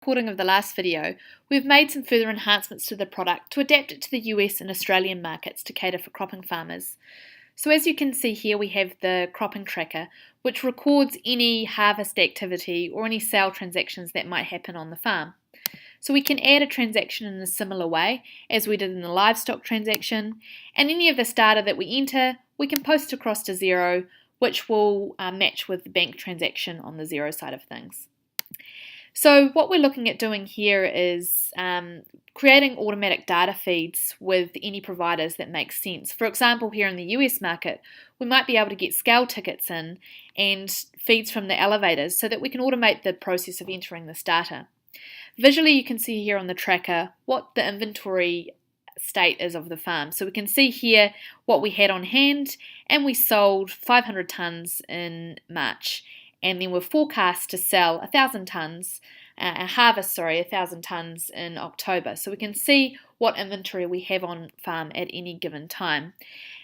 recording of the last video, we've made some further enhancements to the product to adapt it to the US and Australian markets to cater for cropping farmers. So as you can see here, we have the cropping tracker, which records any harvest activity or any sale transactions that might happen on the farm. So we can add a transaction in a similar way as we did in the livestock transaction, and any of this data that we enter, we can post across to Xero, which will match with the bank transaction on the Xero side of things. So what we're looking at doing here is creating automatic data feeds with any providers that make sense. For example, here in the US market, we might be able to get scale tickets in and feeds from the elevators so that we can automate the process of entering this data. Visually, you can see here on the tracker what the inventory state is of the farm. So we can see here what we had on hand, and we sold 500 tonnes in March, and then we're forecast to sell 1,000 tonnes, harvest 1,000 tonnes in October. So we can see what inventory we have on farm at any given time.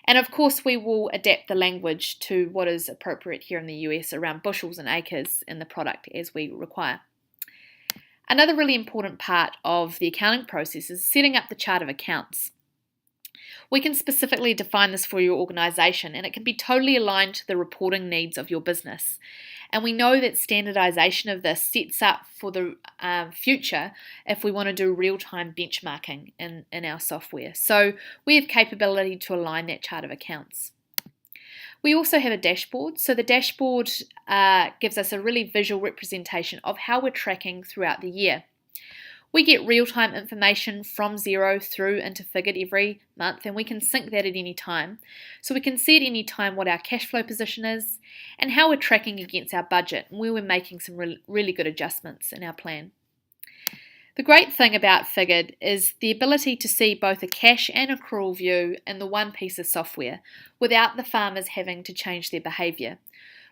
And of course we will adapt the language to what is appropriate here in the US around bushels and acres in the product as we require. Another really important part of the accounting process is setting up the chart of accounts. We can specifically define this for your organisation, and it can be totally aligned to the reporting needs of your business. And we know that standardisation of this sets up for the future if we want to do real-time benchmarking in our software. So we have capability to align that chart of accounts. We also have a dashboard. So the dashboard gives us a really visual representation of how we're tracking throughout the year. We get real-time information from Xero through into Figured every month, and we can sync that at any time. So we can see at any time what our cash flow position is and how we're tracking against our budget and where we're making some really good adjustments in our plan. The great thing about Figured is the ability to see both a cash and accrual view in the one piece of software without the farmers having to change their behaviour.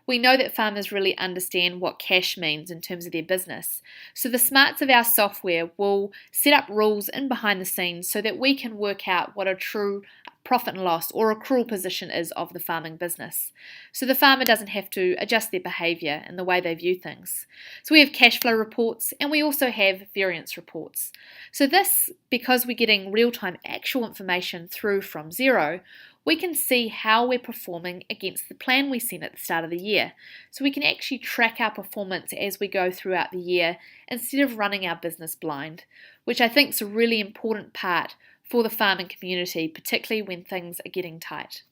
We know that farmers really understand what cash means in terms of their business. So the smarts of our software will set up rules in behind the scenes so that we can work out what a true profit and loss or accrual position is of the farming business. So the farmer doesn't have to adjust their behaviour and the way they view things. So we have cash flow reports, and we also have variance reports. So this, because we're getting real-time actual information through from Xero, we can see how we're performing against the plan we set at the start of the year. So we can actually track our performance as we go throughout the year instead of running our business blind, which I think is a really important part for the farming community, particularly when things are getting tight.